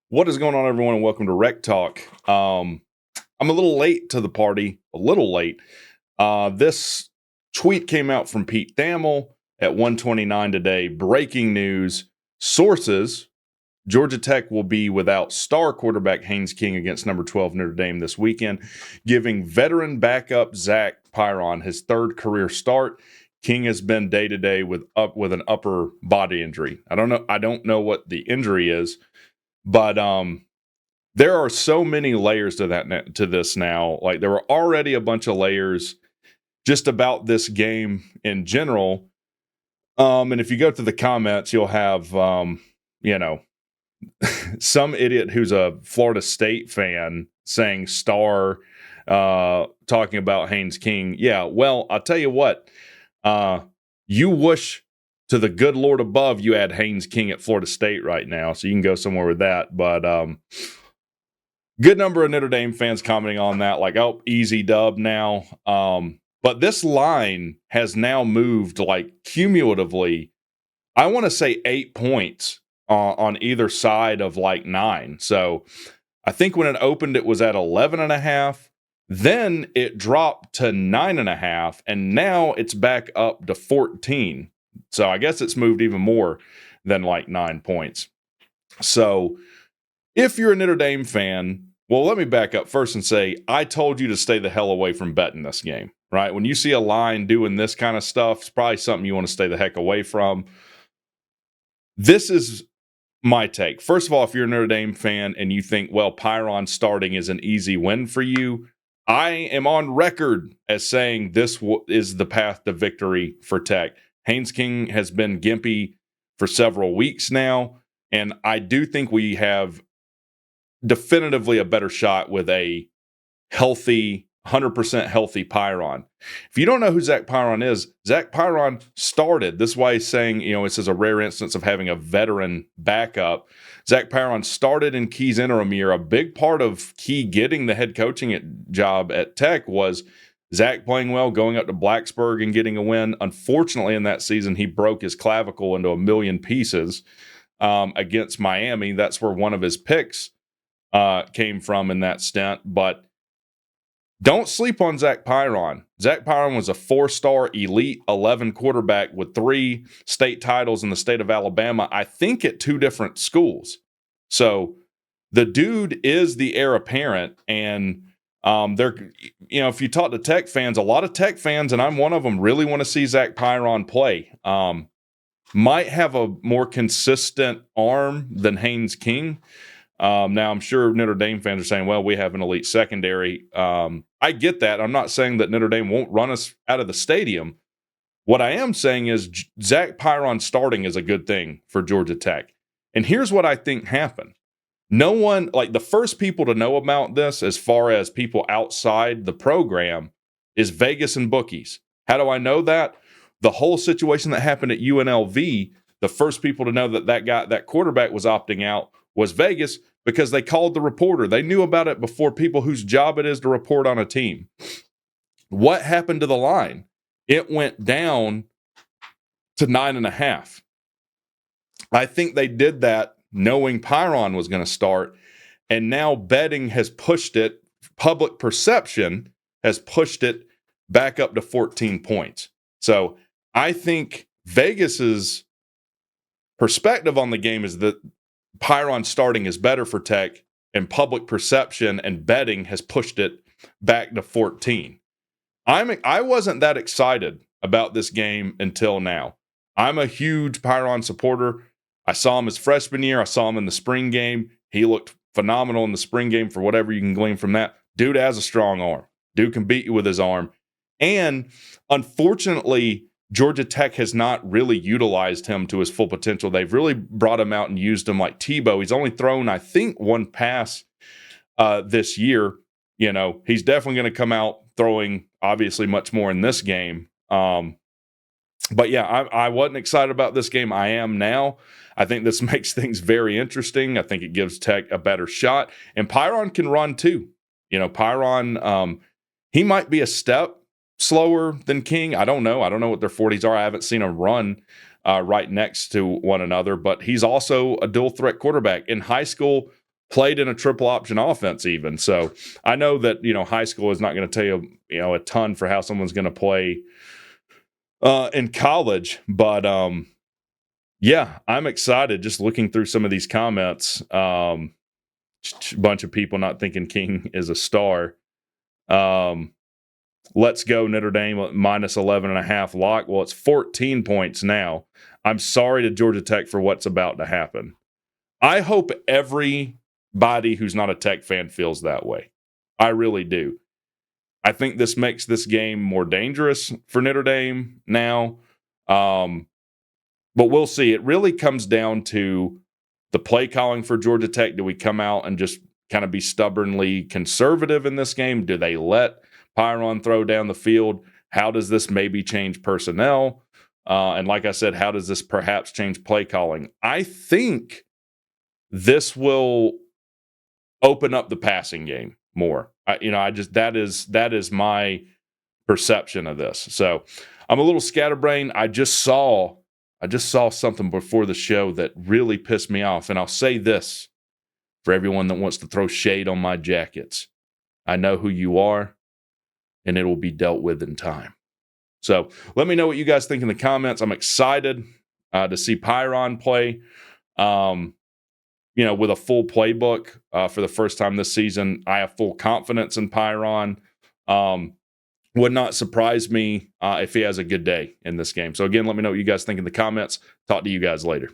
What is going on, everyone, and welcome to WreckTalk. I'm a little late to the party, a little late. This tweet came out from Pete Thamel at 1:29 today. Breaking news: sources: Georgia Tech will be without star quarterback Haynes King against number 12 Notre Dame this weekend, giving veteran backup Zack Pyron his third career start. King has been day to day with an upper body injury. I don't know what the injury is. But there are so many layers to this now. Like, there were already a bunch of layers just about this game in general. And if you go to the comments, you'll have some idiot who's a Florida State fan saying star, talking about Haynes King. Yeah, well, I'll tell you what. You wish to the good Lord above you had Haynes King at Florida State right now, so you can go somewhere with that. But good number of Notre Dame fans commenting on that, like, oh, easy dub now. But this line has now moved, like, cumulatively, I want to say 8 points on either side of, like, 9. So I think when it opened, it was at 11.5. Then it dropped to 9.5, and now it's back up to 14. So I guess it's moved even more than like 9 points. So if you're a Notre Dame fan, well, let me back up first and say, I told you to stay the hell away from betting this game, right? When you see a line doing this kind of stuff, it's probably something you want to stay the heck away from. This is my take. First of all, if you're a Notre Dame fan and you think, well, Pyron starting is an easy win for you, I am on record as saying this is the path to victory for Tech. Haynes King has been gimpy for several weeks now, and I do think we have definitively a better shot with a healthy, 100% healthy Pyron. If you don't know who Zack Pyron is, Zack Pyron started. This is why he's saying, this is a rare instance of having a veteran backup. Zack Pyron started in Key's interim year. A big part of Key getting the head coaching job at Tech was Zack playing well, going up to Blacksburg and getting a win. Unfortunately, in that season, he broke his clavicle into a million pieces against Miami. That's where one of his picks came from in that stint. But don't sleep on Zack Pyron. Zack Pyron was a 4-star Elite 11 quarterback with 3 state titles in the state of Alabama, I think at 2 different schools. So the dude is the heir apparent. And if you talk to Tech fans, a lot of Tech fans, and I'm one of them, really want to see Zack Pyron play. Might have a more consistent arm than Haynes King. Now, I'm sure Notre Dame fans are saying, well, we have an elite secondary. I get that. I'm not saying that Notre Dame won't run us out of the stadium. What I am saying is Zack Pyron starting is a good thing for Georgia Tech. And here's what I think happened. No one, like, the first people to know about this, as far as people outside the program, is Vegas and bookies. How do I know that? The whole situation that happened at UNLV, the first people to know that quarterback was opting out was Vegas, because they called the reporter. They knew about it before people whose job it is to report on a team. What happened to the line? It went down to 9.5. I think they did that knowing Pyron was going to start, and now betting has pushed it, public perception has pushed it back up to 14 points. So I think Vegas's perspective on the game is that Pyron starting is better for Tech, and public perception and betting has pushed it back to 14. I wasn't that excited about this game until now. I'm a huge Pyron supporter. I saw him his freshman year. I saw him in the spring game. He looked phenomenal in the spring game for whatever you can glean from that. Dude has a strong arm. Dude can beat you with his arm. And unfortunately, Georgia Tech has not really utilized him to his full potential. They've really brought him out and used him like Tebow. He's only thrown, I think, 1 pass this year. He's definitely going to come out throwing, obviously, much more in this game. But yeah, I wasn't excited about this game. I am now. I think this makes things very interesting. I think it gives Tech a better shot. And Pyron can run too. Pyron, he might be a step slower than King. I don't know. I don't know what their 40s are. I haven't seen them run right next to one another, but he's also a dual threat quarterback. In high school, played in a triple option offense even. So I know that, high school is not going to tell you, a ton for how someone's going to play in college. But yeah, I'm excited just looking through some of these comments. A bunch of people not thinking King is a star. Let's go Notre Dame minus 11.5 lock. Well, it's 14 points now. I'm sorry to Georgia Tech for what's about to happen. I hope everybody who's not a Tech fan feels that way. I really do. I think this makes this game more dangerous for Notre Dame now. But we'll see. It really comes down to the play calling for Georgia Tech. Do we come out and just kind of be stubbornly conservative in this game? Do they let Pyron throw down the field? How does this maybe change personnel? And like I said, how does this perhaps change play calling? I think this will open up the passing game more. That is my perception of this. So I'm a little scatterbrained. I just saw something before the show that really pissed me off. And I'll say this for everyone that wants to throw shade on my jackets. I know who you are, and it will be dealt with in time. So let me know what you guys think in the comments. I'm excited to see Pyron play, with a full playbook for the first time this season. I have full confidence in Pyron. Would not surprise me if he has a good day in this game. So again, let me know what you guys think in the comments. Talk to you guys later.